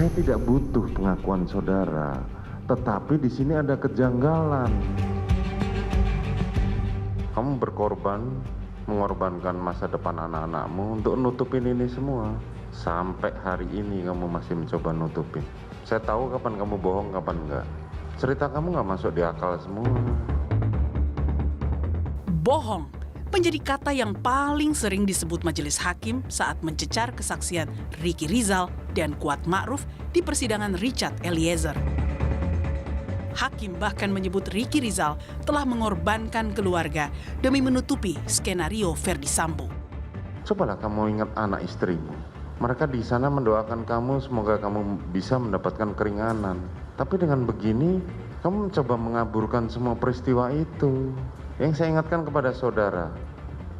Saya tidak butuh pengakuan saudara, tetapi di sini ada kejanggalan. Kamu berkorban, mengorbankan masa depan anak-anakmu untuk nutupin ini semua. Sampai hari ini kamu masih mencoba nutupin. Saya tahu kapan kamu bohong, kapan enggak. Cerita kamu nggak masuk di akal semua. Bohong menjadi kata yang paling sering disebut majelis hakim saat mencecar kesaksian Ricky Rizal dan Kuat Ma'ruf di persidangan Richard Eliezer. Hakim bahkan menyebut Ricky Rizal telah mengorbankan keluarga demi menutupi skenario Ferdy Sambo. Cobalah kamu ingat anak istrimu. Mereka di sana mendoakan kamu semoga kamu bisa mendapatkan keringanan. Tapi dengan begini, kamu mencoba mengaburkan semua peristiwa itu. Yang saya ingatkan kepada saudara.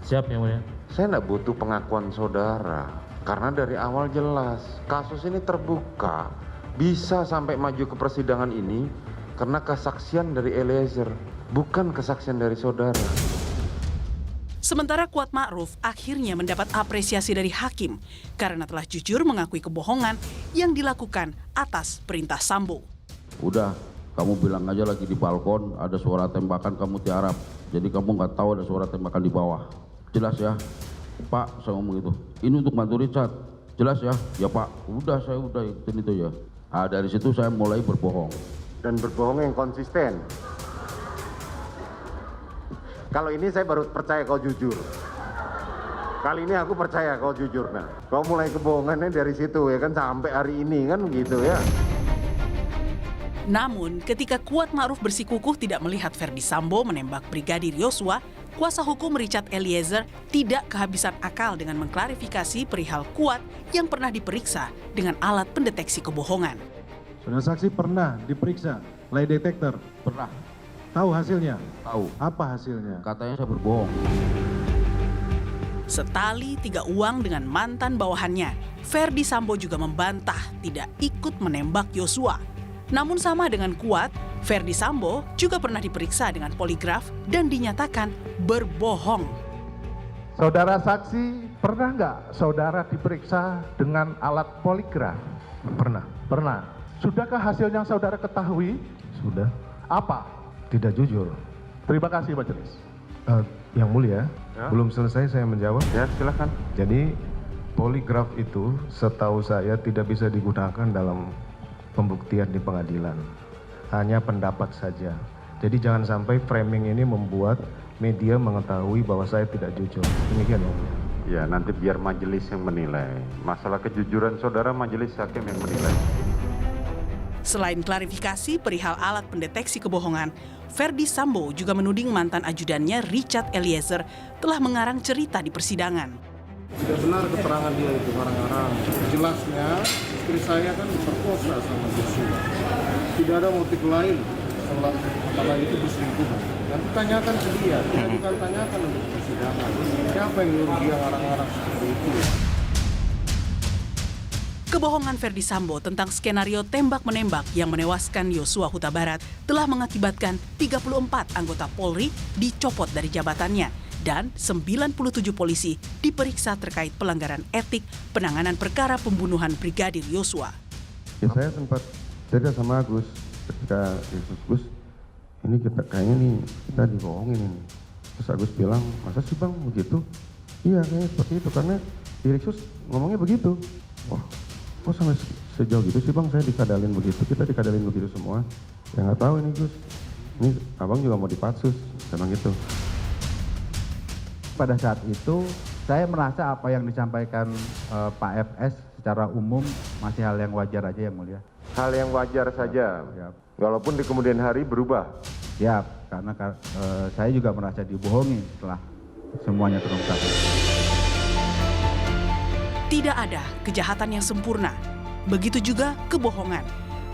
Siap yang mulia. Saya tidak butuh pengakuan saudara. Karena dari awal jelas, kasus ini terbuka. Bisa sampai maju ke persidangan ini karena kesaksian dari Eliezer, bukan kesaksian dari saudara. Sementara Kuat Ma'ruf akhirnya mendapat apresiasi dari hakim karena telah jujur mengakui kebohongan yang dilakukan atas perintah Sambo. Udah, kamu bilang aja lagi di balkon ada suara tembakan, kamu tiarap. Jadi kamu nggak tahu ada suara tembakan di bawah. Jelas ya, Pak, saya ngomong itu. Ini untuk bantu Richard. Jelas ya, ya Pak. Udah, saya udah ikutin itu ya. Ah, dari situ saya mulai berbohong. Dan berbohong yang konsisten. Kalau ini saya baru percaya kau jujur. Kali ini aku percaya kau jujur. Nah, kau mulai kebohongannya dari situ ya kan sampai hari ini kan gitu ya. Namun, ketika Kuat Ma'ruf bersikukuh tidak melihat Ferdy Sambo menembak Brigadir Yosua, kuasa hukum Richard Eliezer tidak kehabisan akal dengan mengklarifikasi perihal Kuat yang pernah diperiksa dengan alat pendeteksi kebohongan. Saudara saksi pernah diperiksa lie detector? Pernah. Tahu hasilnya? Tahu. Apa hasilnya? Katanya saya berbohong. Setali 3 uang dengan mantan bawahannya, Ferdy Sambo juga membantah tidak ikut menembak Yosua. Namun sama dengan Kuat, Ferdy Sambo juga pernah diperiksa dengan poligraf dan dinyatakan berbohong. Saudara saksi, pernah nggak saudara diperiksa dengan alat poligraf? Pernah. Pernah. Sudahkah hasil yang saudara ketahui? Sudah. Apa? Tidak jujur. Terima kasih majelis. Yang mulia, Ya. belum selesai saya menjawab. Ya, silakan. Jadi poligraf itu setahu saya tidak bisa digunakan dalam pembuktian di pengadilan. Hanya pendapat saja. Jadi jangan sampai framing ini membuat media mengetahui bahwa saya tidak jujur. Demikian yang mulia. Ya, nanti biar majelis yang menilai. Masalah kejujuran saudara, majelis hakim yang menilai. Selain klarifikasi perihal alat pendeteksi kebohongan, Ferdy Sambo juga menuding mantan ajudannya Richard Eliezer telah mengarang cerita di persidangan. Tidak benar keterangan dia itu ngarang-ngarang. Jelasnya istri saya kan diperkosa sama Joshua. Tidak ada motif lain setelah itu berselingkuhan. Nanti tanyakan ke dia, kita bukan tanyakan untuk persidangan. Siapa yang nyuruh dia ngarang-ngarang seperti itu? Kebohongan Ferdy Sambo tentang skenario tembak-menembak yang menewaskan Yosua Huta Barat telah mengakibatkan 34 anggota Polri dicopot dari jabatannya dan 97 polisi diperiksa terkait pelanggaran etik penanganan perkara pembunuhan Brigadir Yosua. Ya, saya sempat cerita sama Agus ketika Gus, ini kita kayaknya nih kita dibohongin ini. Terus Agus bilang, masa sih bang begitu? Iya kayaknya seperti itu karena Direksus ngomongnya begitu. Wah, kok sampai sejauh gitu sih bang, saya dikadalin begitu, kita dikadalin begitu semua. Ya nggak tahu ini Gus, ini abang juga mau dipatsus, memang gitu. Pada saat itu saya merasa apa yang disampaikan Pak FS secara umum masih hal yang wajar aja yang mulia. Hal yang wajar saja, Ya, walaupun di kemudian hari berubah. ya karena saya juga merasa dibohongi setelah semuanya terungkap. Tidak ada kejahatan yang sempurna, begitu juga kebohongan.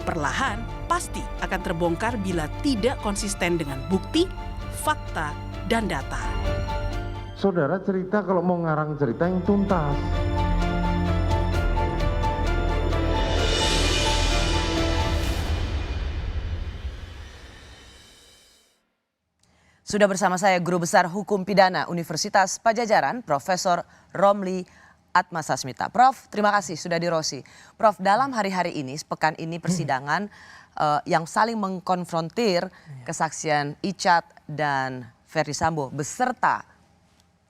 Perlahan pasti akan terbongkar bila tidak konsisten dengan bukti, fakta, dan data. Saudara cerita kalau mau ngarang cerita yang tuntas. Sudah bersama saya Guru Besar Hukum Pidana Universitas Pajajaran, Profesor Romli Atma Sasmita. Prof, terima kasih sudah di Rosi. Prof, dalam hari-hari ini, sepekan ini persidangan yang saling mengkonfrontir kesaksian Icat dan Ferdy Sambo beserta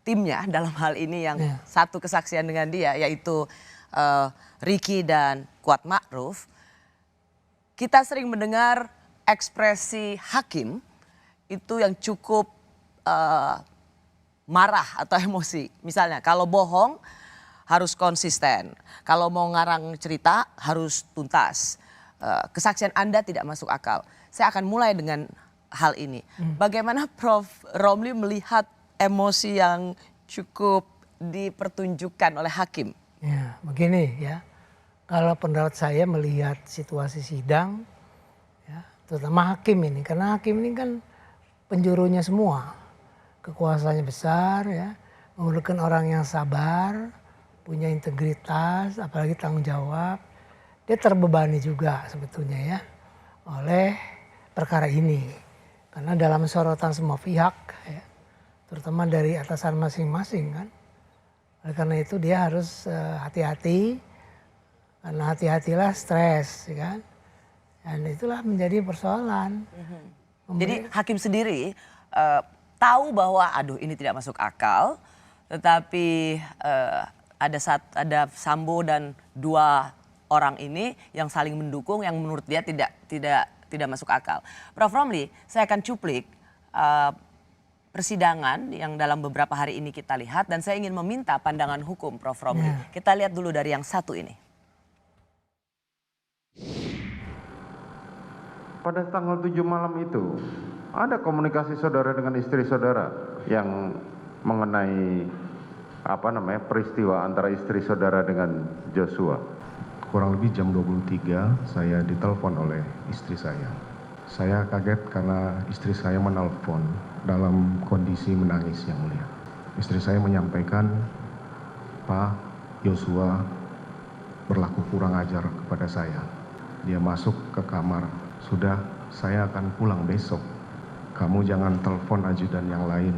timnya dalam hal ini yang satu kesaksian dengan dia yaitu Ricky dan Kuat Ma'ruf. Kita sering mendengar ekspresi hakim itu yang cukup marah atau emosi. Misalnya kalau bohong harus konsisten. Kalau mau ngarang cerita harus tuntas. Kesaksian Anda tidak masuk akal. Saya akan mulai dengan hal ini. Bagaimana Prof. Romli melihat emosi yang cukup dipertunjukkan oleh hakim? Ya, begini ya. Kalau pendapat saya melihat situasi sidang, ya, terutama hakim ini, karena hakim ini kan penjurunya semua, kekuasaannya besar, ya, memerlukan orang yang sabar, punya integritas, apalagi tanggung jawab. Dia terbebani juga sebetulnya ya oleh perkara ini, karena dalam sorotan semua pihak, ya, terutama dari atasan masing-masing kan. Oleh karena itu dia harus hati-hati, karena hati-hatilah stres, ya kan. Dan itulah menjadi persoalan. Jadi hakim sendiri tahu bahwa aduh ini tidak masuk akal, tetapi ada Sambo dan dua orang ini yang saling mendukung yang menurut dia tidak masuk akal. Prof. Romli, saya akan cuplik persidangan yang dalam beberapa hari ini kita lihat dan saya ingin meminta pandangan hukum Prof. Romli. Kita lihat dulu dari yang satu ini. Pada tanggal 7 malam itu, ada komunikasi saudara dengan istri saudara yang mengenai peristiwa antara istri saudara dengan Joshua. Kurang lebih jam 23 saya ditelepon oleh istri saya. Saya kaget karena istri saya menelpon dalam kondisi menangis yang mulia. Istri saya menyampaikan, Pak, Joshua berlaku kurang ajar kepada saya. Dia masuk ke kamar, sudah saya akan pulang besok. Kamu jangan telepon ajudan yang lain,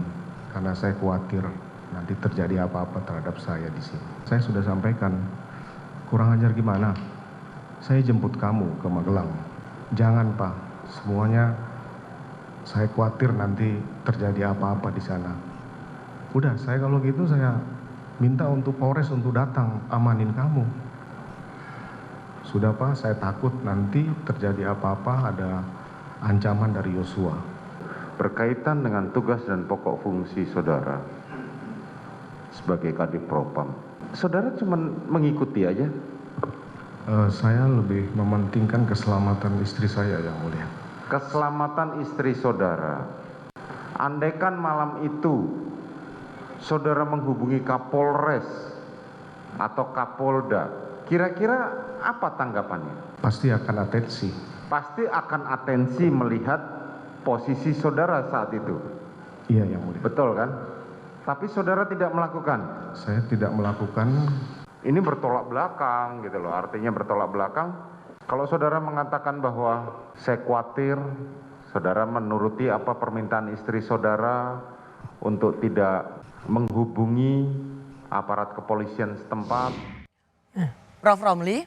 karena saya khawatir nanti terjadi apa-apa terhadap saya di sini. Saya sudah sampaikan, kurang ajar gimana? Saya jemput kamu ke Magelang. Jangan Pak, semuanya saya khawatir nanti terjadi apa-apa di sana. Udah, saya kalau gitu saya minta untuk Polres untuk datang amanin kamu. Sudah Pak, saya takut nanti terjadi apa-apa ada ancaman dari Joshua. Berkaitan dengan tugas dan pokok fungsi saudara sebagai Kadif Propam, saudara cuma mengikuti aja? Saya lebih mementingkan keselamatan istri saya yang mulia. Keselamatan istri saudara. Andaikan malam itu saudara menghubungi Kapolres atau Kapolda, kira-kira apa tanggapannya? Pasti akan atensi. Pasti akan atensi melihat posisi saudara saat itu. Iya yang mulia. Betul kan? Tapi saudara tidak melakukan. Saya tidak melakukan. Ini bertolak belakang gitu loh, artinya bertolak belakang. Kalau saudara mengatakan bahwa saya khawatir, saudara menuruti apa permintaan istri saudara untuk tidak menghubungi aparat kepolisian setempat. Prof. Romli,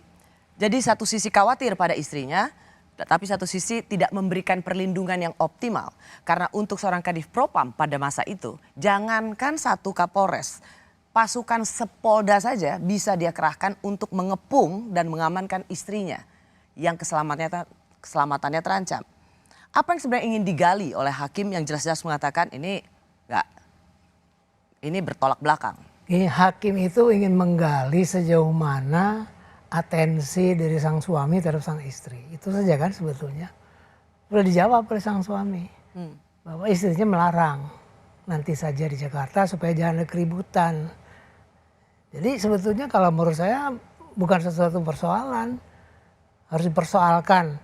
jadi satu sisi khawatir pada istrinya, tapi satu sisi tidak memberikan perlindungan yang optimal. Karena untuk seorang Kadif Propam pada masa itu, jangankan satu Kapolres, pasukan Sepolda saja bisa dia kerahkan untuk mengepung dan mengamankan istrinya yang keselamatannya terancam. Apa yang sebenarnya ingin digali oleh hakim yang jelas-jelas mengatakan ini bertolak belakang? Hakim itu ingin menggali sejauh mana atensi dari sang suami terhadap sang istri. Itu saja kan sebetulnya. Sudah dijawab oleh sang suami. Bahwa istrinya melarang nanti saja di Jakarta supaya jangan ada keributan. Jadi sebetulnya kalau menurut saya bukan sesuatu persoalan. Harus dipersoalkan.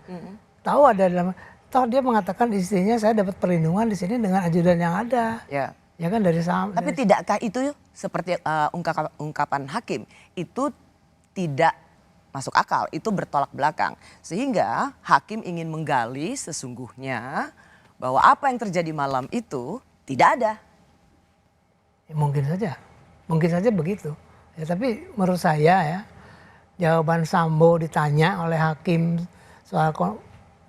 Tahu ada dalam, dia mengatakan istrinya saya dapat perlindungan di sini dengan ajudan yang ada. Ya kan dari Tapi tidakkah itu seperti ungkapan hakim itu tidak masuk akal, itu bertolak belakang. Sehingga hakim ingin menggali sesungguhnya bahwa apa yang terjadi malam itu tidak ada. Mungkin saja begitu. Ya, tapi menurut saya ya, jawaban Sambo ditanya oleh hakim soal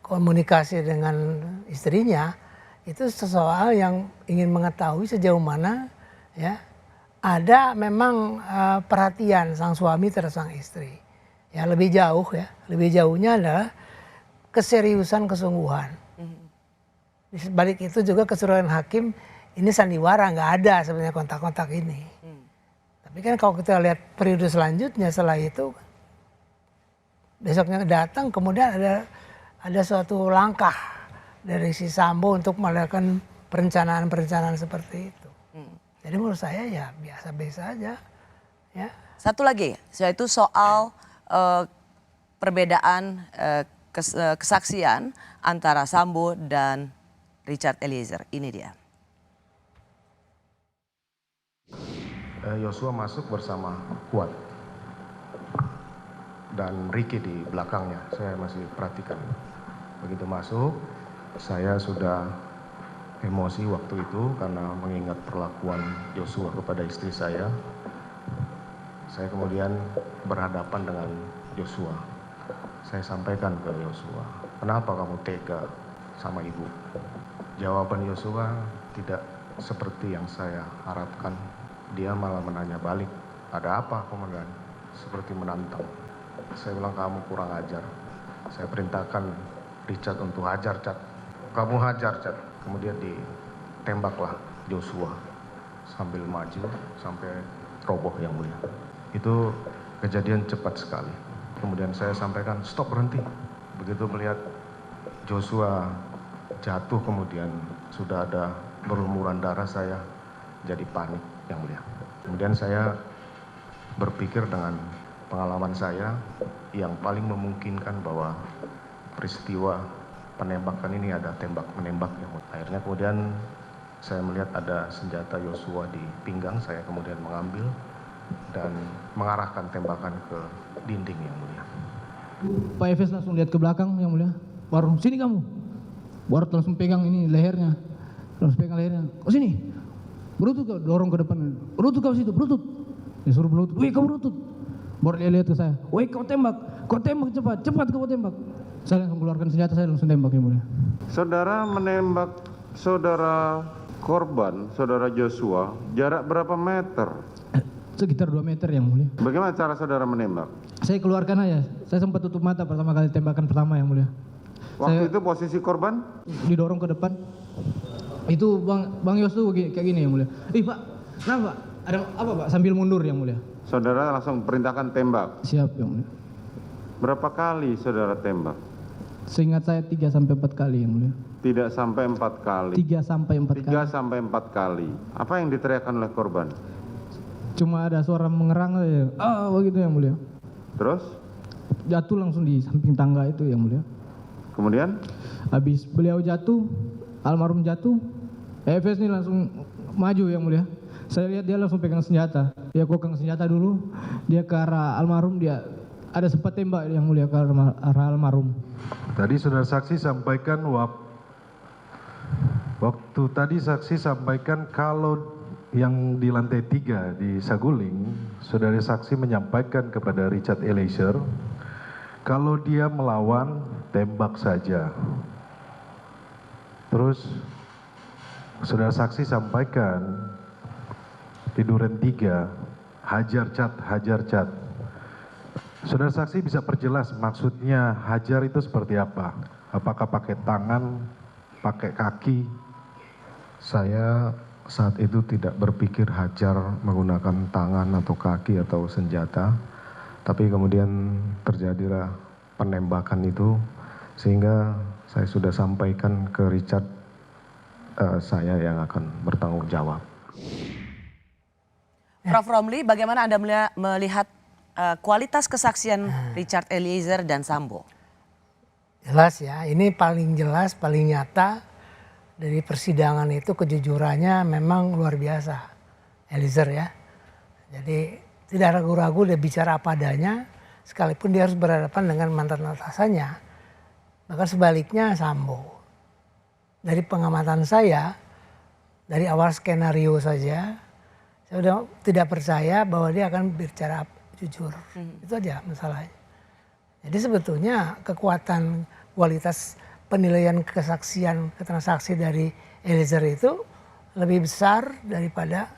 komunikasi dengan istrinya, itu sesoal yang ingin mengetahui sejauh mana ya ada memang perhatian sang suami terhadap sang istri. Ya lebih jauh ya, lebih jauhnya adalah keseriusan kesungguhan. Di sebalik itu juga keseluruhan hakim ini sandiwara, nggak ada sebenarnya kontak-kontak ini. Tapi kan kalau kita lihat periode selanjutnya setelah itu, besoknya datang kemudian ada suatu langkah dari si Sambo untuk melakukan perencanaan-perencanaan seperti itu. Jadi menurut saya ya biasa-biasa aja. Ya. Satu lagi, yaitu soal perbedaan kesaksian antara Sambo dan Richard Eliezer. Ini dia. Yosua masuk bersama Kuat dan Ricky di belakangnya. Saya masih perhatikan. Begitu masuk, saya sudah emosi waktu itu karena mengingat perlakuan Yosua kepada istri saya. Saya kemudian berhadapan dengan Yosua. Saya sampaikan ke Yosua, kenapa kamu tega sama ibu? Jawaban Yosua tidak seperti yang saya harapkan. Dia malah menanya balik, ada apa komandan? Seperti menantang. Saya bilang kamu kurang ajar. Saya perintahkan Richard untuk hajar, Cat. Kamu hajar, Cat. Kemudian ditembaklah Joshua sambil maju sampai roboh yang mulia. Itu kejadian cepat sekali. Kemudian saya sampaikan stop, berhenti. Begitu melihat Joshua jatuh kemudian sudah ada berlumuran darah, saya jadi panik yang mulia. Kemudian saya berpikir dengan pengalaman saya yang paling memungkinkan bahwa peristiwa penembakan ini ada tembak menembak yang mulia. Akhirnya kemudian saya melihat ada senjata Yosua di pinggang, saya kemudian mengambil dan mengarahkan tembakan ke dinding yang mulia. Pak Efes langsung lihat ke belakang yang mulia. Baru sini kamu. Baru langsung pegang ini lehernya. Langsung pegang lehernya. Oh sini. Berutut kau, dorong ke depan. Berutut kau situ, berutut. Dia suruh berutut. Wih kau berutut. Baru dia lihat ke saya. Wih kau tembak cepat, cepat kau tembak. Saya langsung keluarkan senjata, saya langsung tembak yang mulia. Saudara menembak saudara korban, saudara Joshua, jarak berapa meter? Sekitar 2 meter yang mulia. Bagaimana cara saudara menembak? Saya keluarkan aja. Saya sempat tutup mata pertama kali tembakan pertama yang mulia. Waktu itu posisi korban? Didorong ke depan. Itu Bang Yosua kayak gini yang mulia. Ih Pak, kenapa? Ada apa Pak? Sambil mundur yang mulia. Saudara langsung perintahkan tembak. Siap yang mulia. Berapa kali saudara tembak? Seingat saya 3 sampai 4 kali yang mulia. Tidak sampai 4 kali. 3 sampai 4 kali. 3 sampai 4 kali. Apa yang diteriakkan oleh korban? Cuma ada suara mengerang saja. Begitu yang mulia. Terus? Jatuh langsung di samping tangga itu yang mulia. Kemudian? Habis beliau jatuh, almarhum jatuh, Efes ini langsung maju yang mulia. Saya lihat dia langsung pegang senjata. Dia kokang senjata dulu, dia ke arah almarhum, dia ada sempat tembak yang mulia ke arah almarhum. Tadi saudara saksi sampaikan waktu tadi saksi sampaikan kalau yang di lantai 3 di Saguling, saudara saksi menyampaikan kepada Richard Eliezer kalau dia melawan tembak saja. Terus saudara saksi sampaikan di Duren 3 hajar cat. Saudara saksi bisa perjelas maksudnya hajar itu seperti apa? Apakah pakai tangan, pakai kaki? Saya saat itu tidak berpikir hajar menggunakan tangan atau kaki atau senjata. Tapi kemudian terjadilah penembakan itu sehingga saya sudah sampaikan ke Richard saya yang akan bertanggung jawab. Prof. Romli, bagaimana Anda melihat kualitas kesaksian Richard Eliezer dan Sambo? Jelas ya, ini paling jelas, paling nyata dari persidangan itu kejujurannya memang luar biasa. Eliezer ya. Jadi tidak ragu-ragu dia bicara apa adanya, sekalipun dia harus berhadapan dengan mantan atasannya. Bahkan sebaliknya Sambo. Dari pengamatan saya, dari awal skenario saja, Saya udah tidak percaya bahwa dia akan bicara jujur. Itu aja masalahnya. Jadi sebetulnya kekuatan kualitas penilaian kesaksian keterangan saksi dari Eliezer itu lebih besar daripada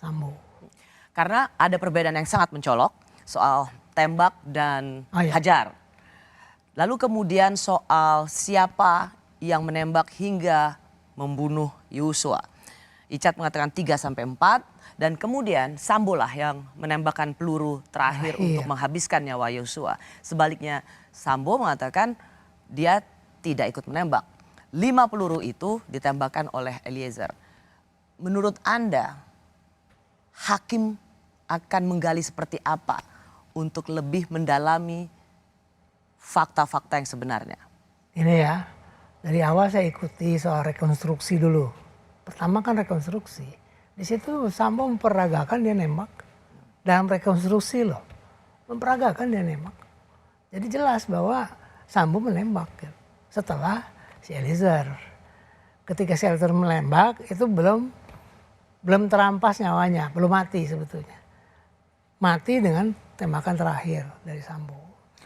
Sambo. Karena ada perbedaan yang sangat mencolok soal tembak dan hajar. Lalu kemudian soal siapa yang menembak hingga membunuh Yosua. Icat mengatakan 3-4 dan kemudian Sambo lah yang menembakkan peluru terakhir untuk menghabiskan nyawa Yosua. Sebaliknya Sambo mengatakan dia tidak ikut menembak. 5 peluru itu ditembakkan oleh Eliezer. Menurut Anda, hakim akan menggali seperti apa untuk lebih mendalami fakta-fakta yang sebenarnya? Ini ya, dari awal saya ikuti soal rekonstruksi dulu. Pertama kan rekonstruksi. Di situ Sambo memperagakan dia nembak. Dalam rekonstruksi loh, memperagakan dia nembak. Jadi jelas bahwa Sambo menembak setelah si Eliezer. Ketika si Eliezer menembak itu belum terampas nyawanya, belum mati sebetulnya. Mati dengan tembakan terakhir dari Sambo.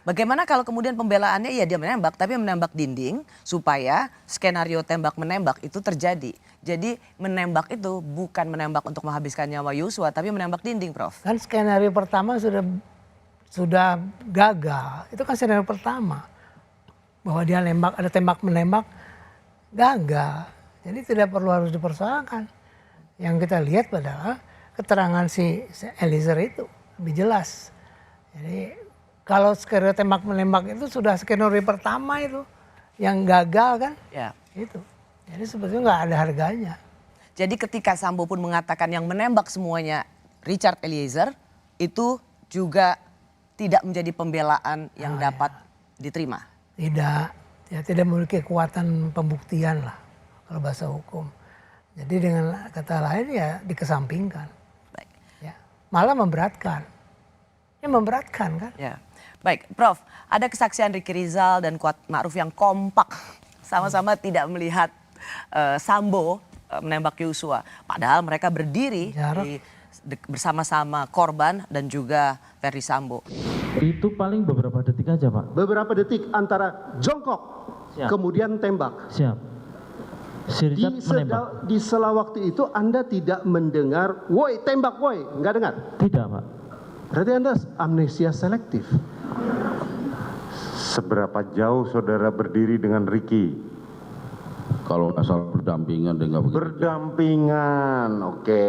Bagaimana kalau kemudian pembelaannya dia menembak tapi menembak dinding supaya skenario tembak menembak itu terjadi. Jadi menembak itu bukan menembak untuk menghabiskan nyawa Yosua tapi menembak dinding, Prof. Kan skenario pertama sudah gagal. Itu kan skenario pertama. Bahwa dia nembak, ada tembak menembak gagal. Jadi tidak perlu harus dipersoalkan. Yang kita lihat adalah keterangan si Eliezer itu lebih jelas. Jadi kalau skenario tembak menembak itu sudah skenario pertama itu yang gagal kan? Ya. Itu. Jadi sebetulnya nggak ada harganya. Jadi ketika Sambo pun mengatakan yang menembak semuanya Richard Eliezer itu juga tidak menjadi pembelaan yang dapat diterima. Tidak, ya tidak memiliki kekuatan pembuktian lah kalau bahasa hukum. Jadi dengan kata lain ya dikesampingkan. Baik. Ya, malah memberatkan. Ya memberatkan kan? Ya. Baik, Prof, ada kesaksian Ricky Rizal dan Kuat Ma'ruf yang kompak sama-sama tidak melihat Sambo menembak Yosua. Padahal mereka berdiri bersama-sama korban dan juga Ferdi Sambo. Itu paling beberapa detik aja, Pak. Beberapa detik antara jongkok, kemudian tembak. Siap. Si Richard menembak. Di sela waktu itu Anda tidak mendengar, woi tembak woi, nggak dengar? Tidak, Pak. Berarti Anda amnesia selektif. Seberapa jauh saudara berdiri dengan Ricky? Kalau nggak salah berdampingan deh, nggak begitu. Berdampingan, oke.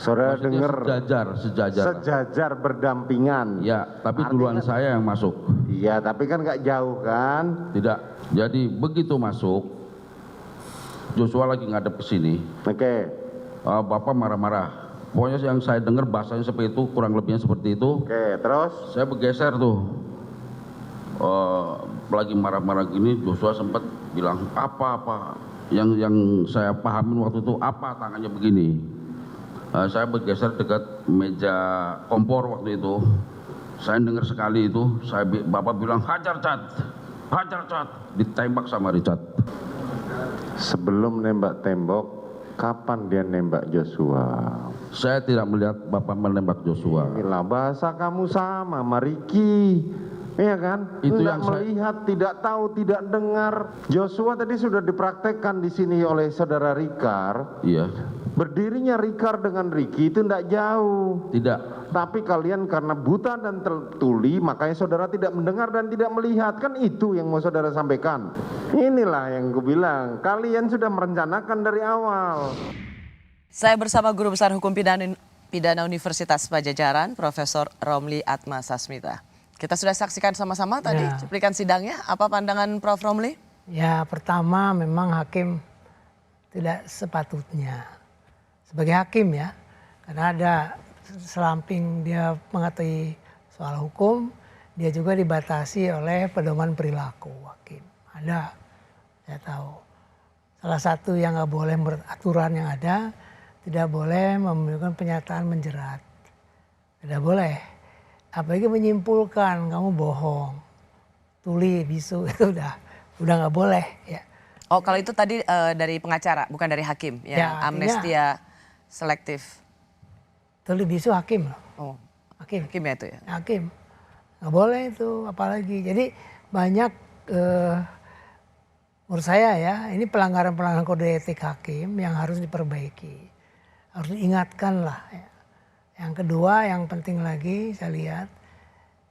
Saudara Maksudnya dengar sejajar berdampingan. Ya, tapi duluan saya yang masuk. Iya, tapi kan nggak jauh kan? Tidak. Jadi begitu masuk, Joshua lagi ngadep ke sini. Oke. Bapak marah-marah. Pokoknya yang saya dengar bahasanya seperti itu, kurang lebihnya seperti itu. Oke, terus? Saya bergeser tuh. Lagi marah-marah gini, Joshua sempat bilang apa-apa. Yang saya pahamin waktu itu apa tangannya begini. Saya bergeser dekat meja kompor waktu itu. Saya dengar sekali itu, Bapak bilang hajar Cat, ditembak sama Richard. Sebelum nembak tembok, kapan dia nembak Joshua? Saya tidak melihat Bapak menembak Joshua. Inilah bahasa kamu sama, Mariki. Iya kan? Itu tidak yang melihat, tidak tahu, tidak dengar. Joshua tadi sudah dipraktekkan di sini oleh saudara Rikar. Iya. Berdirinya Rikar dengan Ricky itu tidak jauh. Tidak. Tapi kalian karena buta dan tertuli, makanya saudara tidak mendengar dan tidak melihat. Kan itu yang mau saudara sampaikan. Inilah yang gue bilang, kalian sudah merencanakan dari awal. Saya bersama Guru Besar Hukum Pidana Universitas Pajajaran, Profesor Romli Atma Sasmita. Kita sudah saksikan sama-sama tadi cuplikan sidangnya. Apa pandangan Prof. Romli? Ya, pertama memang hakim tidak sepatutnya. Sebagai hakim ya, karena ada selamping dia mengetahui soal hukum, dia juga dibatasi oleh pedoman perilaku hakim. Ada, saya tahu. Salah satu yang nggak boleh aturan yang ada, tidak boleh memberikan pernyataan menjerat. Tidak boleh. Apalagi menyimpulkan kamu bohong, tuli, bisu, itu udah nggak boleh ya. Oh, kalau itu tadi dari pengacara, bukan dari hakim, ya amnestia selektif. totally bisu hakim loh. Oh, Hakim. hakim ya itu ya. Hakim. Nggak boleh itu apalagi. Jadi banyak menurut saya ya ini pelanggaran-pelanggaran kode etik hakim yang harus diperbaiki. Harus diingatkan lah. Ya. Yang kedua yang penting lagi saya lihat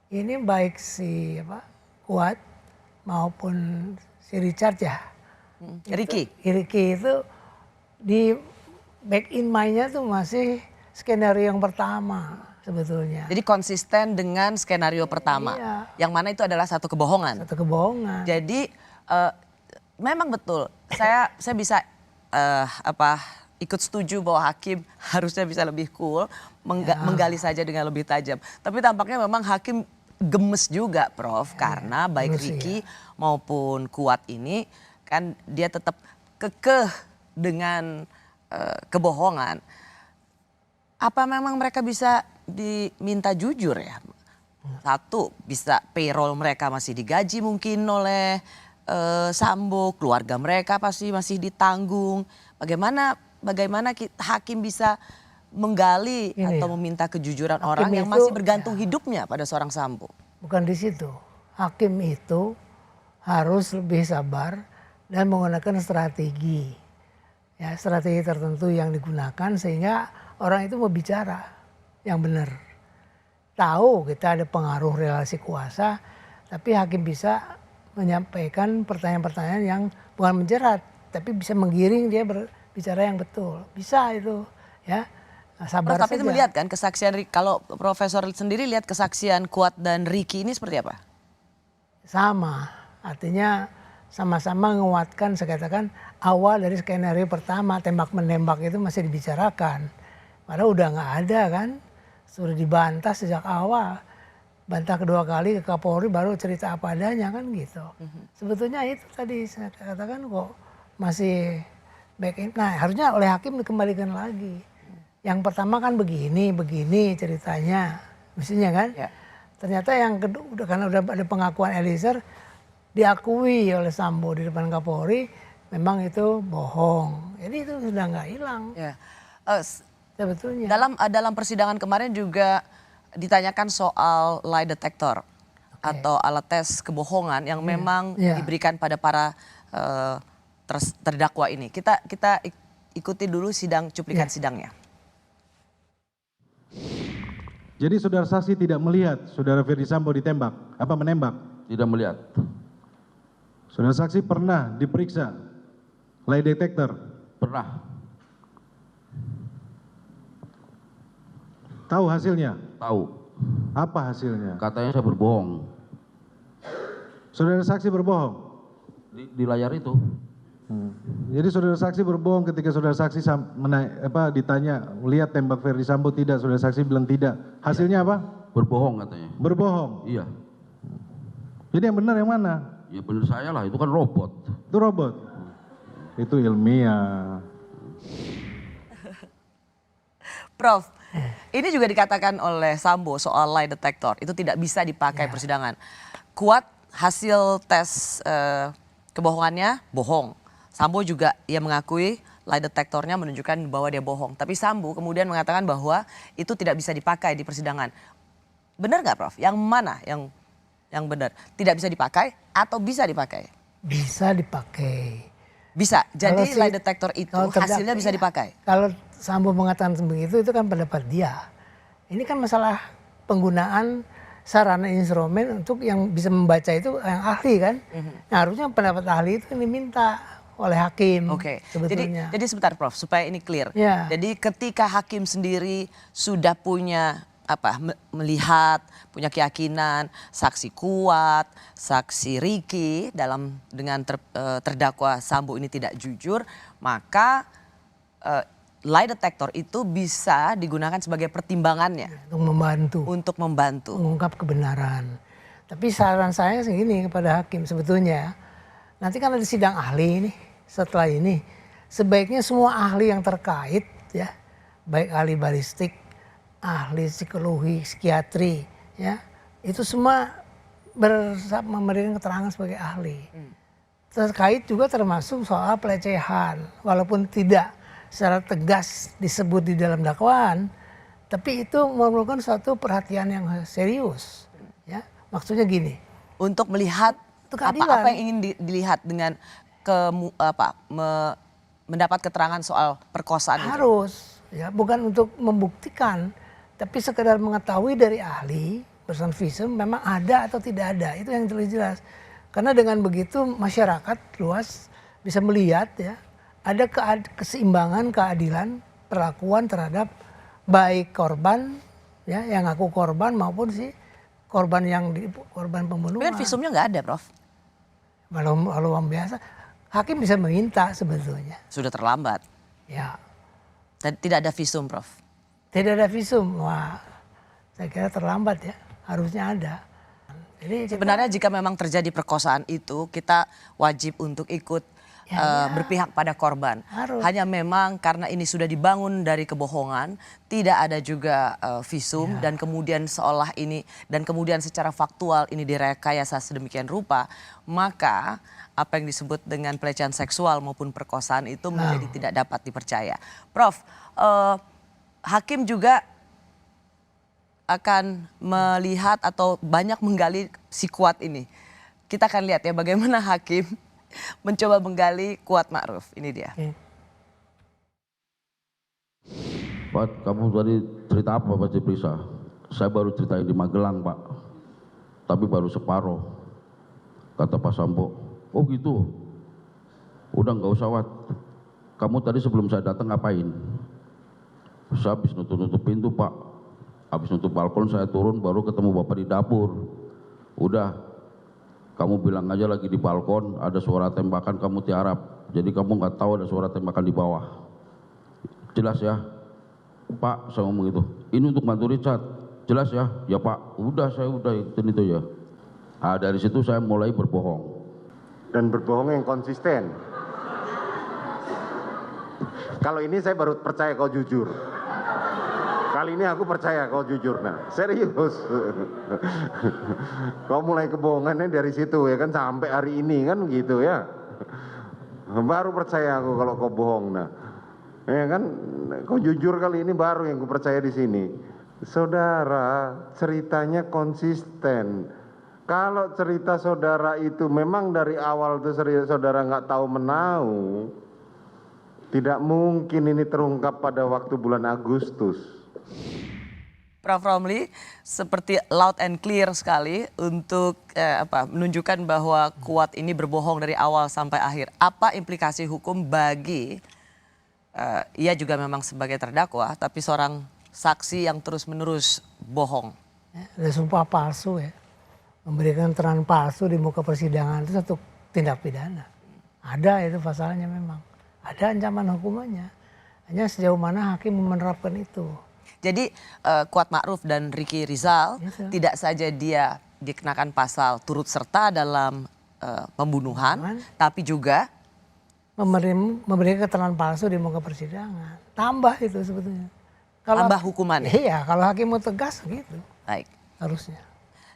ini baik si Kuat maupun si Richard ya. Ricky itu di back in mind-nya tuh masih skenario yang pertama sebetulnya. Jadi konsisten dengan skenario pertama, yang mana itu adalah satu kebohongan. Satu kebohongan. Jadi memang betul, saya bisa ikut setuju bahwa hakim harusnya bisa lebih cool, menggali saja dengan lebih tajam. Tapi tampaknya memang hakim gemes juga, Prof, karena baik Ricky maupun Kuat ini kan dia tetap kekeh dengan kebohongan. Apa memang mereka bisa diminta jujur ya? Satu, bisa payroll mereka masih digaji mungkin oleh Sambo, keluarga mereka pasti masih ditanggung. Bagaimana hakim bisa menggali atau meminta kejujuran orang yang masih bergantung hidupnya pada seorang Sambo? Bukan di situ. Hakim itu harus lebih sabar dan menggunakan strategi. Ya, strategi tertentu yang digunakan sehingga orang itu mau bicara yang benar. Tahu kita ada pengaruh relasi kuasa, tapi hakim bisa menyampaikan pertanyaan-pertanyaan yang bukan menjerat, tapi bisa menggiring dia berbicara yang betul. Bisa itu, ya. Nah, sabar tapi saja. itu melihat kan kesaksian, kalau Profesor sendiri lihat kesaksian Kuat dan Ricky ini seperti apa? Sama, artinya sama-sama menguatkan, saya katakan awal dari skenario pertama tembak menembak itu masih dibicarakan. Padahal udah nggak ada kan, sudah dibantah sejak awal. Bantah kedua kali ke Kapolri baru cerita apa adanya kan gitu. Sebetulnya itu tadi saya katakan kok masih back in. Nah harusnya oleh hakim dikembalikan lagi. Yang pertama kan begini ceritanya. Mestinya kan. Ya. Ternyata yang kedua karena udah ada pengakuan Eliezer diakui oleh Sambo di depan Kapolri memang itu bohong. Jadi itu sudah nggak hilang. Ya. Sebetulnya. Dalam persidangan kemarin juga ditanyakan soal lie detector atau alat tes kebohongan yang memang diberikan pada para terdakwa ini. Kita ikuti dulu cuplikan sidangnya. Jadi saudara saksi tidak melihat saudara Ferdi Sambo ditembak, apa menembak? Tidak melihat. Saudara saksi pernah diperiksa lie detector? Pernah. Tahu hasilnya? Tahu. Apa hasilnya? Katanya saya berbohong. Saudara saksi berbohong? Di layar itu. Jadi saudara saksi berbohong ketika saudara saksi ditanya lihat tembak Ferdi Sambo tidak, saudara saksi bilang tidak. Hasilnya apa? Berbohong katanya. Berbohong? Iya. Jadi yang benar yang mana? Ya benar saya lah, itu kan robot. Itu robot? Itu ilmiah. Prof, ini juga dikatakan oleh Sambo soal lie detector, itu tidak bisa dipakai persidangan. Kuat hasil tes kebohongannya bohong. Sambo juga ia mengakui lie detektornya menunjukkan bahwa dia bohong. Tapi Sambo kemudian mengatakan bahwa itu tidak bisa dipakai di persidangan. Benar nggak Prof? Yang mana yang benar? Tidak bisa dipakai atau bisa dipakai? Bisa dipakai. Bisa, jadi lie detector itu hasilnya bisa dipakai? Kalau Sambo mengatakan begitu itu kan pendapat dia. Ini kan masalah penggunaan sarana instrumen untuk yang bisa membaca itu yang ahli kan. Nah, harusnya pendapat ahli itu yang diminta oleh hakim. Oke. Sebetulnya. Jadi sebentar Prof, supaya ini clear. Ya. Jadi ketika hakim sendiri sudah punya melihat, punya keyakinan saksi Kuat, saksi Ricky dengan terdakwa Sambo ini tidak jujur, maka lie detector itu bisa digunakan sebagai pertimbangannya. Untuk membantu. Mengungkap kebenaran. Tapi saran saya segini kepada hakim sebetulnya. Nanti kan ada sidang ahli nih setelah ini. Sebaiknya semua ahli yang terkait ya. Baik ahli balistik, ahli psikologi, psikiatri ya. Itu semua memberikan keterangan sebagai ahli. Terkait juga termasuk soal pelecehan. Walaupun tidak secara tegas disebut di dalam dakwaan, Tapi itu memerlukan suatu perhatian yang serius. Ya, maksudnya gini. Untuk melihat apa yang ingin dilihat dengan mendapat keterangan soal perkosaan harus, itu. Ya, bukan untuk membuktikan, tapi sekedar mengetahui dari ahli bersama visum memang ada atau tidak ada, itu yang jelas. Karena dengan begitu masyarakat luas bisa melihat ya ada keseimbangan keadilan perlakuan terhadap baik korban ya yang ngaku korban maupun si korban korban pembunuhan. Tapi kan visumnya nggak ada, Prof. Kalau biasa hakim bisa meminta sebetulnya. Sudah terlambat. Ya. Tidak ada visum, Prof. Tidak ada visum. Wah, saya kira terlambat ya. Harusnya ada. Jadi sebenarnya jika memang terjadi perkosaan itu, kita wajib untuk ikut berpihak pada korban. Harus. Hanya memang karena ini sudah dibangun dari kebohongan, tidak ada juga visum dan kemudian kemudian secara faktual ini direkayasa sedemikian rupa, maka apa yang disebut dengan pelecehan seksual maupun perkosaan itu menjadi tidak dapat dipercaya. Prof, hakim juga akan melihat atau banyak menggali si Kuat ini. Kita akan lihat ya bagaimana hakim mencoba menggali Kuat Ma'ruf. Ini dia. Pak, kamu tadi cerita apa pas diperiksa? Saya baru ceritain di Magelang, Pak. Tapi baru separuh. Kata Pak Sambo, oh gitu? Udah nggak usah, Wat. Kamu tadi sebelum saya datang ngapain? Saya habis nutup pintu, Pak. Habis nutup balkon saya turun baru ketemu Bapak di dapur. Udah, kamu bilang aja lagi di balkon ada suara tembakan kamu tiarap. Jadi kamu nggak tahu ada suara tembakan di bawah. Jelas ya? Pak, saya ngomong gitu. Ini untuk bantu Richard. Jelas ya? Ya Pak, udah saya udah itu ya. Nah, dari situ saya mulai berbohong. Dan berbohong yang konsisten. Kalau ini saya baru percaya kau jujur. Kali ini aku percaya kau jujur. Nah, serius. Kau mulai kebohongannya dari situ ya kan sampai hari ini kan gitu ya. Baru percaya aku kalau kau bohong. Nah, ya kan kau jujur kali ini baru yang ku percaya di sini. Saudara, ceritanya konsisten. Kalau cerita saudara itu memang dari awal tuh saudara nggak tahu menau, tidak mungkin ini terungkap pada waktu bulan Agustus. Prof. Romli seperti loud and clear sekali untuk menunjukkan bahwa Kuat ini berbohong dari awal sampai akhir. Apa implikasi hukum bagi ia juga memang sebagai terdakwa, tapi seorang saksi yang terus-menerus bohong? Ada sumpah palsu ya, memberikan keterangan palsu di muka persidangan itu satu tindak pidana. Ada itu pasalnya memang, ada ancaman hukumannya. Hanya sejauh mana hakim menerapkan itu. Jadi Kuat Ma'ruf dan Ricky Rizal tidak saja dia dikenakan pasal turut serta dalam pembunuhan, tapi juga memberikan keterangan palsu di muka persidangan. Tambah itu sebetulnya. Tambah hukumannya. Iya, kalau hakim mau tegas gitu. Baik. Harusnya.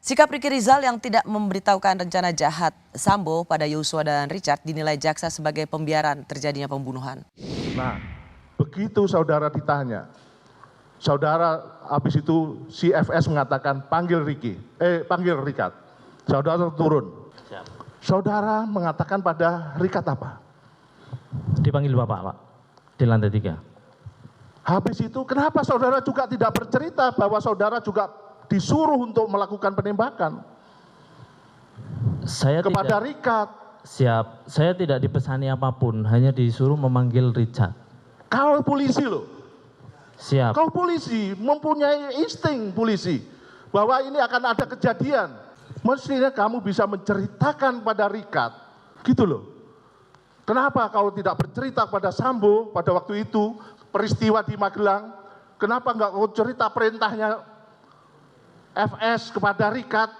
Sikap Ricky Rizal yang tidak memberitahukan rencana jahat Sambo pada Yosua dan Richard dinilai jaksa sebagai pembiaran terjadinya pembunuhan. Nah, begitu saudara ditanya, saudara habis itu si FS mengatakan panggil Richard. Saudara turun. Siap. Saudara mengatakan pada Richard apa? Dipanggil Bapak, Pak. Di lantai 3. Habis itu kenapa saudara juga tidak bercerita bahwa saudara juga disuruh untuk melakukan penembakan? Saya kepada tidak, Richard. Siap. Saya tidak dipesani apapun, hanya disuruh memanggil Richard. Kau polisi loh. Siap. Kau polisi, mempunyai insting polisi bahwa ini akan ada kejadian. Mestinya kamu bisa menceritakan pada Richard, gitu loh. Kenapa kau tidak bercerita pada Sambo pada waktu itu peristiwa di Magelang? Kenapa enggak kau cerita perintahnya FS kepada Richard?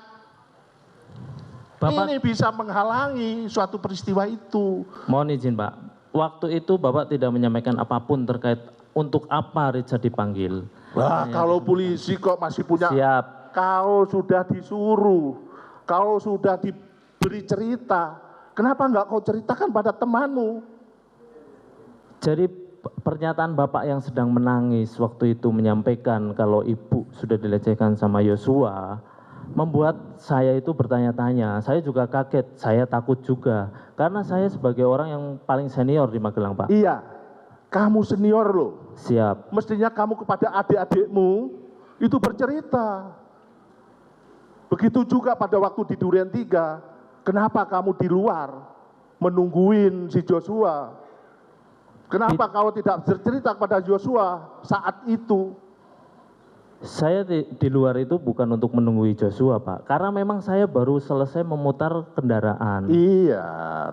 Bapak, ini bisa menghalangi suatu peristiwa itu. Mohon izin Pak, waktu itu Bapak tidak menyampaikan apapun terkait untuk apa Richard dipanggil. Wah, kalau polisi kok masih punya. Siap. Kau sudah disuruh, kau sudah diberi cerita. Kenapa enggak kau ceritakan pada temanmu? Jadi pernyataan Bapak yang sedang menangis waktu itu menyampaikan kalau Ibu sudah dilecehkan sama Yosua membuat saya itu bertanya-tanya. Saya juga kaget, saya takut juga. Karena saya sebagai orang yang paling senior di Magelang, Pak. Iya, kamu senior loh. Siap. Mestinya kamu kepada adik-adikmu itu bercerita. Begitu juga pada waktu di Duren 3, kenapa kamu di luar menungguin si Joshua? Kenapa kau tidak bercerita kepada Joshua saat itu? Saya di luar itu bukan untuk menunggu Joshua, Pak. Karena memang saya baru selesai memutar kendaraan. Iya,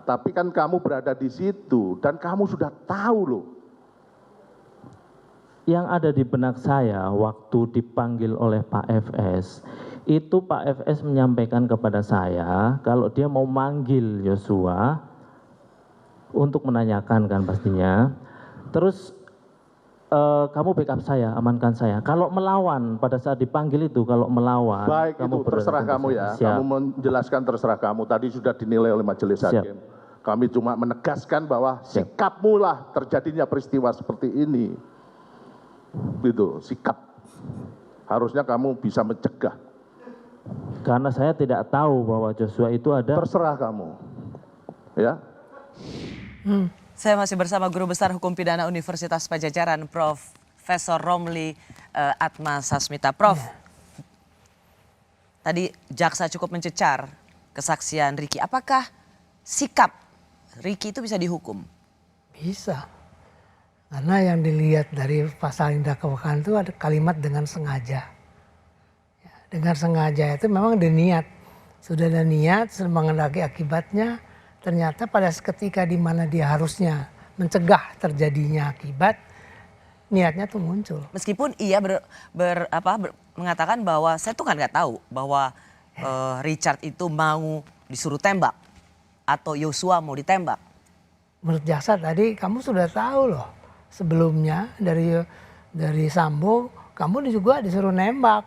tapi kan kamu berada di situ dan kamu sudah tahu loh. Yang ada di benak saya waktu dipanggil oleh Pak FS, itu Pak FS menyampaikan kepada saya kalau dia mau manggil Joshua untuk menanyakan kan pastinya. Terus kamu backup saya, amankan saya. Kalau melawan pada saat dipanggil itu, kalau melawan. Baik, kamu itu terserah kamu ya. Siap. Kamu menjelaskan terserah kamu. Tadi sudah dinilai oleh majelis hakim. Kami cuma menegaskan bahwa sikapmu lah terjadinya peristiwa seperti ini. Gitu, sikap. Harusnya kamu bisa mencegah. Karena saya tidak tahu bahwa Joshua itu ada. Terserah kamu. Ya. Saya masih bersama Guru Besar Hukum Pidana Universitas Pajajaran, Profesor Romli Atmasasmita. Prof, tadi jaksa cukup mencecar kesaksian Ricky. Apakah sikap Ricky itu bisa dihukum? Bisa. Karena yang dilihat dari pasal yang didakwakan itu ada kalimat dengan sengaja. Ya, dengan sengaja itu memang ada niat. Sudah ada niat, sudah mengendaki akibatnya. Ternyata pada ketika di mana dia harusnya mencegah terjadinya akibat, niatnya tuh muncul. Meskipun ia mengatakan bahwa saya tuh kan nggak tahu bahwa Richard itu mau disuruh tembak atau Yosua mau ditembak. Menurut jaksa tadi kamu sudah tahu loh sebelumnya dari Sambo kamu juga disuruh nembak.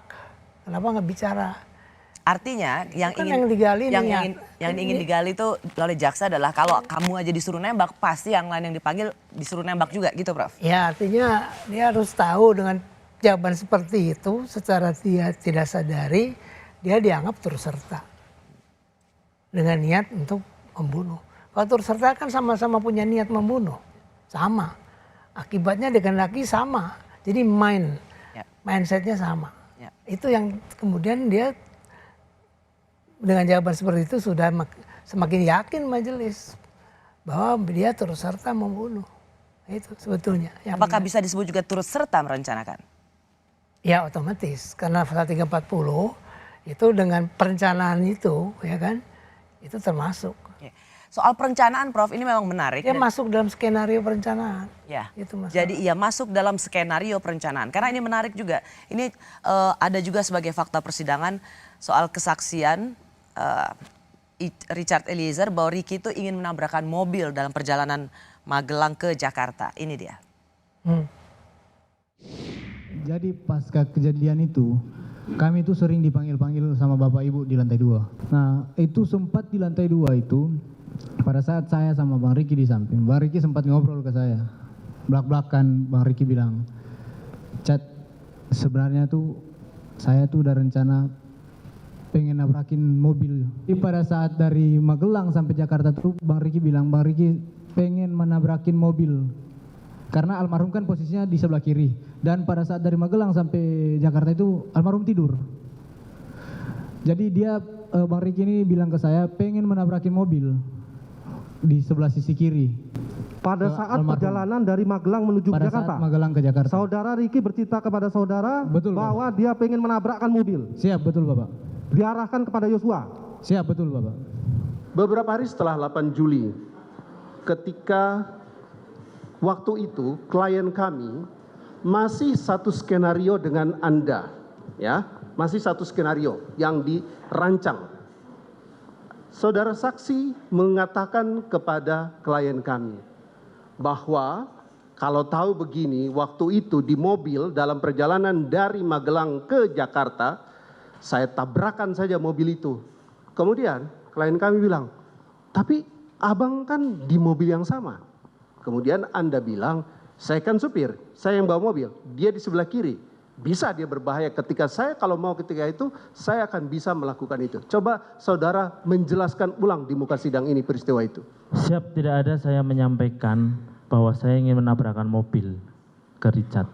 Kenapa nggak bicara? Artinya yang ingin digali itu oleh jaksa adalah kalau kamu aja disuruh nembak, pasti yang lain yang dipanggil disuruh nembak juga gitu, Prof? Ya, artinya dia harus tahu dengan jawaban seperti itu secara dia tidak sadari dia dianggap turut serta dengan niat untuk membunuh. Kalau turut serta kan sama-sama punya niat membunuh, sama. Akibatnya dikehendaki sama. Jadi mindsetnya sama. Ya. Itu yang kemudian dia dengan jawaban seperti itu sudah semakin yakin majelis bahwa dia turut serta membunuh. Itu sebetulnya. Apakah bisa disebut juga turut serta merencanakan? Ya otomatis karena pasal 340 itu dengan perencanaan itu ya kan itu termasuk. Soal perencanaan, Prof, ini memang menarik. Dia masuk dalam skenario perencanaan. Ya. Itu Jadi ia masuk dalam skenario perencanaan. Karena ini menarik juga. Ini ada juga sebagai fakta persidangan soal kesaksian Richard Eliezer bahwa Ricky itu ingin menabrakkan mobil dalam perjalanan Magelang ke Jakarta. Ini dia. Jadi pasca kejadian itu, kami itu sering dipanggil-panggil sama Bapak Ibu di lantai 2. Nah, itu sempat di lantai 2 itu, pada saat saya sama Bang Ricky di samping, Bang Ricky sempat ngobrol ke saya. Belak-belakan Bang Ricky bilang, Chat, sebenarnya tuh saya tuh udah rencana pengen nabrakin mobil. Jadi pada saat dari Magelang sampai Jakarta tuh Bang Ricky bilang, Bang Ricky pengen menabrakin mobil. Karena almarhum kan posisinya di sebelah kiri. Dan pada saat dari Magelang sampai Jakarta itu almarhum tidur. Jadi dia, Bang Ricky ini bilang ke saya pengen menabrakin mobil di sebelah sisi kiri. Pada saat perjalanan dari Magelang menuju pada Jakarta. Saat Magelang ke Jakarta. Saudara Ricky bercerita kepada saudara bahwa dia pengen menabrakkan mobil. Siap, betul Bapak. Diarahkan kepada Yosua. Siap, betul Bapak. Beberapa hari setelah 8 Juli, ketika waktu itu klien kami masih satu skenario dengan Anda, ya, masih satu skenario yang dirancang. Saudara saksi mengatakan kepada klien kami bahwa kalau tahu begini, waktu itu di mobil dalam perjalanan dari Magelang ke Jakarta, saya tabrakan saja mobil itu. Kemudian klien kami bilang, tapi abang kan di mobil yang sama. Kemudian Anda bilang, Saya kan supir, saya yang bawa mobil, dia di sebelah kiri. Bisa dia berbahaya ketika saya kalau mau ketika itu, saya akan bisa melakukan itu. Coba saudara menjelaskan ulang di muka sidang ini peristiwa itu. Siap, tidak ada saya menyampaikan bahwa saya ingin menabrakkan mobil ke Richard.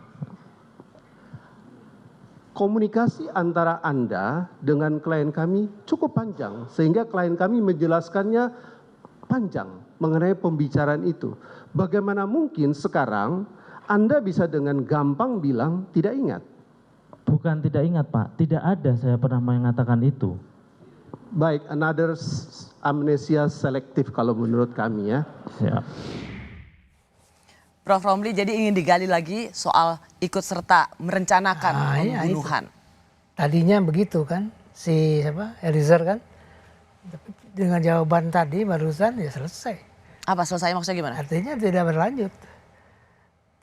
Komunikasi antara Anda dengan klien kami cukup panjang, sehingga klien kami menjelaskannya panjang mengenai pembicaraan itu. Bagaimana mungkin sekarang Anda bisa dengan gampang bilang tidak ingat? Bukan tidak ingat Pak, tidak ada saya pernah mengatakan itu. Baik, another amnesia selektif kalau menurut kami ya. Siap. Prof. Romli, jadi ingin digali lagi soal ikut serta merencanakan pembunuhan. Tadinya begitu kan, si siapa Eliezer kan. Tapi dengan jawaban tadi barusan ya selesai. Apa selesai maksudnya gimana? Artinya tidak berlanjut.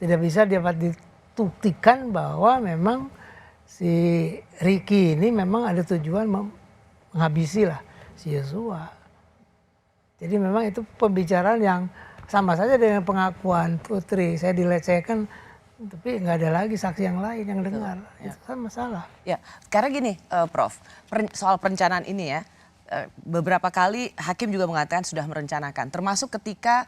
Tidak bisa dapat dibuktikan bahwa memang si Ricky ini memang ada tujuan menghabisi lah si Yosua. Jadi memang itu pembicaraan yang sama saja dengan pengakuan Putri. Saya dilecehkan, tapi nggak ada lagi saksi yang lain yang dengar. Itu kan masalah. Ya, karena gini, Prof, soal perencanaan ini ya, beberapa kali hakim juga mengatakan sudah merencanakan, termasuk ketika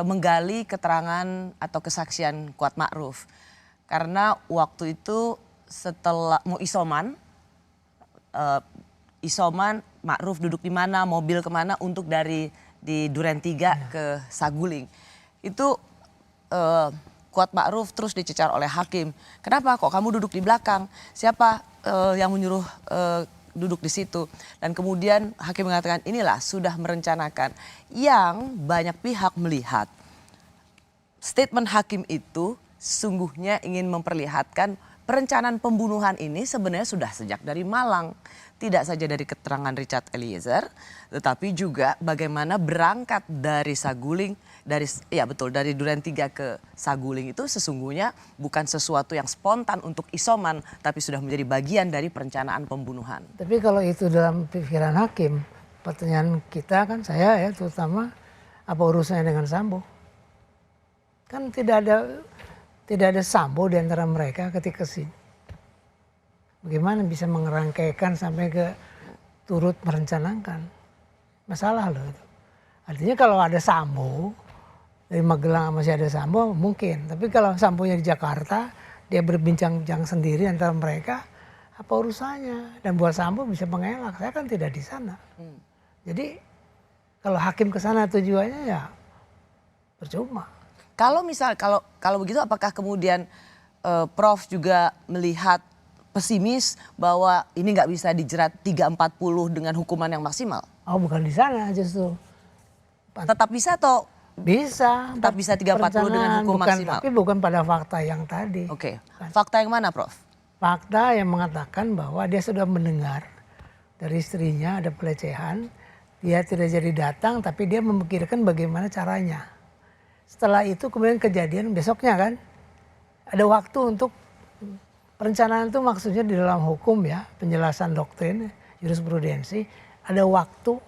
menggali keterangan atau kesaksian Kuat Ma'ruf. Karena waktu itu setelah mau isoman, Ma'ruf duduk di mana, mobil kemana untuk di Duren 3 ke Saguling. Itu Kuat Ma'ruf terus dicecar oleh hakim. Kenapa kok kamu duduk di belakang? Siapa yang menyuruh duduk di situ? Dan kemudian hakim mengatakan inilah sudah merencanakan. Yang banyak pihak melihat statement hakim itu sungguhnya ingin memperlihatkan perencanaan pembunuhan ini sebenarnya sudah sejak dari Malang. Tidak saja dari keterangan Richard Eliezer, tetapi juga bagaimana berangkat dari Saguling, dari Duren 3 ke Saguling itu sesungguhnya bukan sesuatu yang spontan untuk isoman, tapi sudah menjadi bagian dari perencanaan pembunuhan. Tapi kalau itu dalam pikiran hakim, pertanyaan kita kan saya ya terutama apa urusannya dengan Sambo? Kan tidak ada Sambo di antara mereka ketika sini. Bagaimana bisa mengerangkaikan sampai ke turut merencanakan? Masalah loh itu. Artinya kalau ada Sambo, dari Magelang masih ada Sambo mungkin. Tapi kalau Sambonya di Jakarta, dia berbincang-bincang sendiri antara mereka, apa urusannya? Dan buat Sambo bisa mengelak, saya kan tidak di sana. Jadi kalau hakim ke sana tujuannya ya percuma. Kalau begitu apakah kemudian Prof juga melihat pesimis bahwa ini nggak bisa dijerat 340 dengan hukuman yang maksimal? Oh bukan di sana justru. Tetap bisa atau? Bisa. Tetap bisa 340 dengan hukum maksimal? Tapi bukan pada fakta yang tadi. Oke. Fakta yang mana Prof? Fakta yang mengatakan bahwa dia sudah mendengar dari istrinya ada pelecehan. Dia tidak jadi datang tapi dia memikirkan bagaimana caranya. Setelah itu kemudian kejadian besoknya kan. Ada waktu untuk perencanaan itu maksudnya di dalam hukum ya, penjelasan doktrin, jurisprudensi, ada waktu,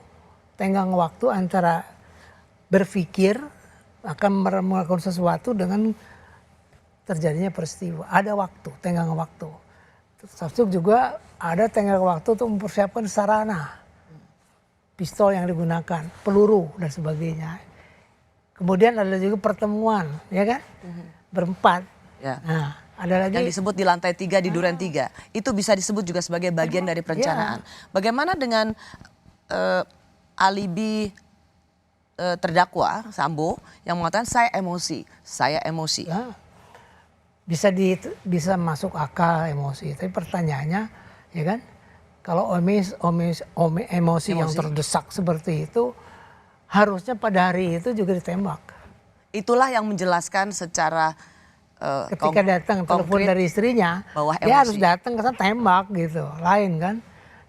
tenggang waktu antara berpikir akan melakukan sesuatu dengan terjadinya peristiwa. Ada waktu, tenggang waktu. Termasuk juga ada tenggang waktu untuk mempersiapkan sarana, pistol yang digunakan, peluru dan sebagainya. Kemudian ada juga pertemuan, ya kan, berempat. Ya. Nah, ada lagi yang disebut di lantai 3 di Duren 3. Itu bisa disebut juga sebagai bagian dari perencanaan. Bagaimana dengan alibi terdakwa Sambo yang mengatakan saya emosi. Ya, bisa masuk akal emosi. Tapi pertanyaannya ya kan, kalau emosi yang terdesak seperti itu harusnya pada hari itu juga ditembak. Itulah yang menjelaskan secara ketika datang telepon dari istrinya, dia harus datang ke sana tembak gitu, lain kan.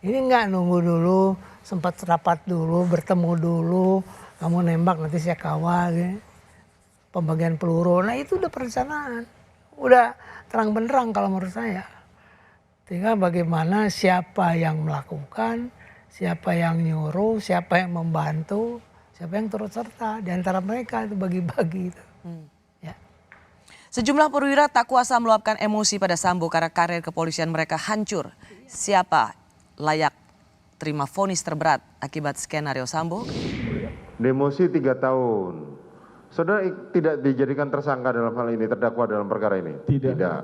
Ini enggak nunggu dulu, sempat rapat dulu, bertemu dulu, kamu nembak nanti saya kawal, gitu. Pembagian peluru, nah itu udah perencanaan, udah terang benderang kalau menurut saya. Tinggal bagaimana siapa yang melakukan, siapa yang nyuruh, siapa yang membantu, siapa yang turut serta di antara mereka itu bagi-bagi itu. Sejumlah perwira tak kuasa meluapkan emosi pada Sambo karena karir kepolisian mereka hancur. Siapa layak terima vonis terberat akibat skenario Sambo? Demosi 3 tahun. Saudara tidak dijadikan tersangka dalam hal ini, terdakwa dalam perkara ini? Tidak.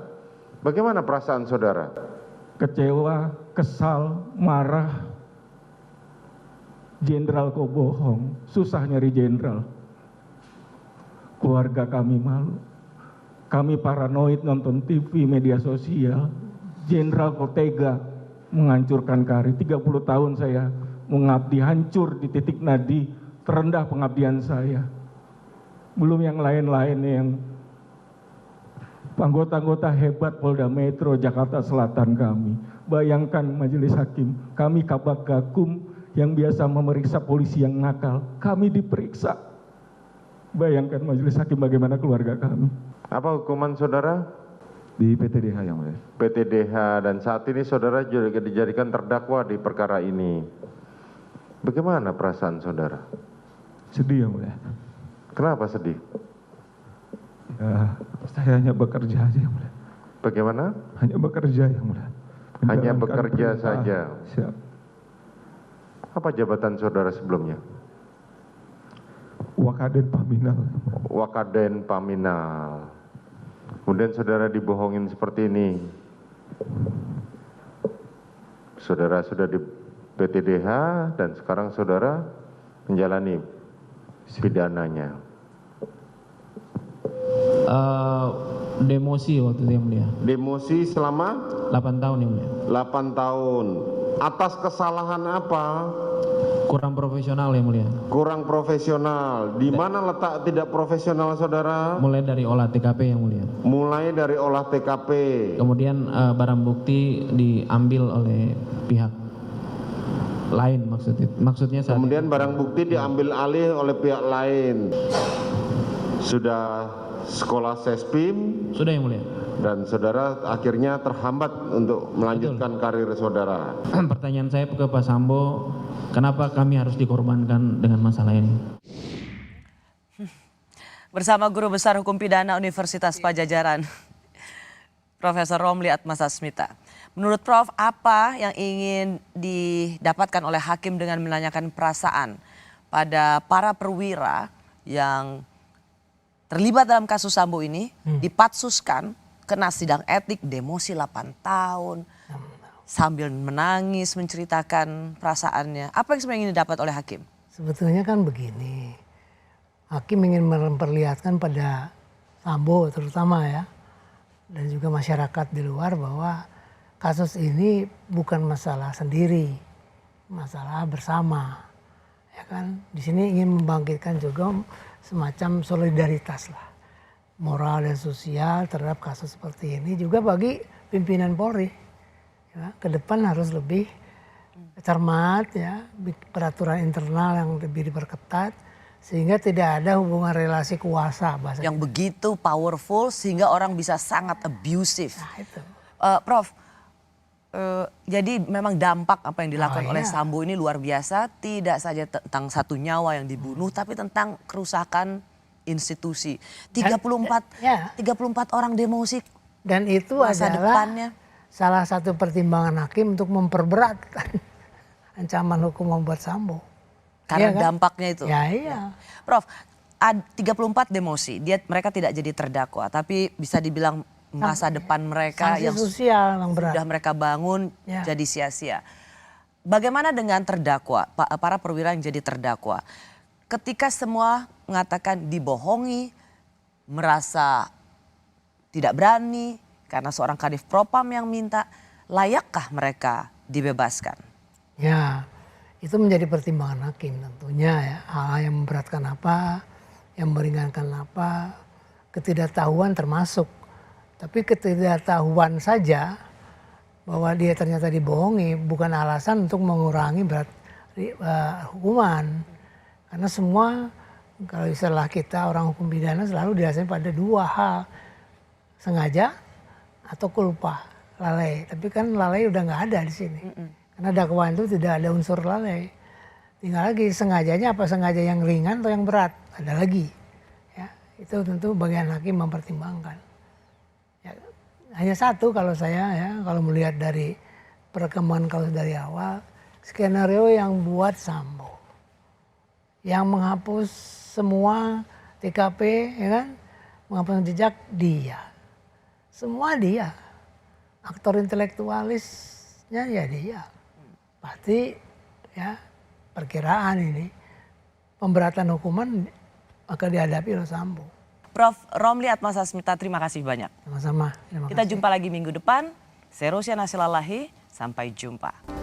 Bagaimana perasaan saudara? Kecewa, kesal, marah. Jenderal kok bohong, susah nyari jenderal. Keluarga kami malu. Kami paranoid nonton TV, media sosial. Jenderal kok tega menghancurkan karir. 30 tahun saya mengabdi, hancur di titik nadi terendah pengabdian saya. Belum yang lain-lain yang anggota-anggota hebat Polda Metro Jakarta Selatan kami. Bayangkan Majelis Hakim, kami Kabak Gakum yang biasa memeriksa polisi yang nakal, kami diperiksa. Bayangkan Majelis Hakim bagaimana keluarga kami. Apa hukuman saudara? Di PTDH yang mulia. PTDH, dan saat ini saudara juga dijadikan terdakwa di perkara ini. Bagaimana perasaan saudara? Sedih yang mulia. Kenapa sedih? Ya, saya hanya bekerja aja yang mulia. Bagaimana? Hanya bekerja yang mulia. Hanya bekerja saja. Siap. Apa jabatan saudara sebelumnya? Wakaden Paminal. Wakaden Paminal. Kemudian saudara dibohongin seperti ini. Saudara sudah di PTDH dan sekarang saudara menjalani pidananya. Demosi waktu itu yang mulia. Demosi selama 8 tahun yang mulia. 8 tahun. Atas kesalahan apa? Kurang profesional yang mulia. Kurang profesional. Di mana letak tidak profesional saudara? Mulai dari olah TKP yang mulia. Mulai dari olah TKP. Kemudian barang bukti diambil oleh pihak lain maksudnya saat Kemudian barang bukti diambil alih oleh pihak lain. Sudah sekolah Sespim? Sudah yang mulia. Dan saudara akhirnya terhambat untuk melanjutkan karir saudara. Pertanyaan saya ke Pak Sambo, kenapa kami harus dikorbankan dengan masalah ini? Bersama Guru Besar Hukum Pidana Universitas Pajajaran, Profesor Romli Atmasasmita. Menurut Prof, apa yang ingin didapatkan oleh hakim dengan menanyakan perasaan pada para perwira yang terlibat dalam kasus Sambo ini, dipatsuskan, kena sidang etik, demosi 8 tahun, sambil menangis menceritakan perasaannya. Apa yang sebenarnya ingin didapat oleh hakim? Sebetulnya kan begini, hakim ingin memperlihatkan pada Sambo terutama ya, dan juga masyarakat di luar bahwa kasus ini bukan masalah sendiri, masalah bersama. Ya kan, di sini ingin membangkitkan juga semacam solidaritas lah, moral dan sosial terhadap kasus seperti ini juga bagi pimpinan Polri. Ya, ke depan harus lebih cermat ya, peraturan internal yang lebih diperketat sehingga tidak ada hubungan relasi kuasa bahasa yang begitu powerful sehingga orang bisa sangat abusive. Nah, itu. Prof, jadi memang dampak apa yang dilakukan oleh Sambo ini luar biasa, tidak saja tentang satu nyawa yang dibunuh tapi tentang kerusakan institusi. 34 orang demosi. Dan itu masa adalah depannya. Salah satu pertimbangan hakim untuk memperberat ancaman hukum membuat Sambo. Karena iya kan? dampaknya itu. Ya, iya. Prof, 34 demosi, mereka tidak jadi terdakwa tapi bisa dibilang masa depan mereka yang sosial yang berat. Sudah mereka bangun jadi sia-sia. Bagaimana dengan terdakwa, para perwira yang jadi terdakwa? Ketika semua mengatakan dibohongi, merasa tidak berani karena seorang kadif propam yang minta, layakkah mereka dibebaskan? Ya, itu menjadi pertimbangan hakim tentunya ya. Hal yang memberatkan apa, yang meringankan apa, ketidaktahuan termasuk. Tapi ketidaktahuan saja bahwa dia ternyata dibohongi bukan alasan untuk mengurangi berat hukuman. Karena semua, kalau istilah kita orang hukum pidana selalu didasarkan pada dua hal. Sengaja atau culpa, lalai. Tapi kan lalai udah nggak ada di sini. Karena dakwaan itu tidak ada unsur lalai. Tinggal lagi sengajanya apa sengaja yang ringan atau yang berat. Ada lagi. Ya, itu tentu bagian hakim mempertimbangkan. hanya satu kalau saya ya, kalau melihat dari perkembangan kasus dari awal, skenario yang buat Sambo, yang menghapus semua TKP, ya kan, menghapus jejak dia, semua dia, aktor intelektualisnya ya dia, pasti ya perkiraan ini pemberatan hukuman akan dihadapi oleh Sambo. Prof. Romli Atmasasmita, terima kasih banyak. Sama-sama. Kita jumpa lagi minggu depan. Saya Rosyana Silalahi, sampai jumpa.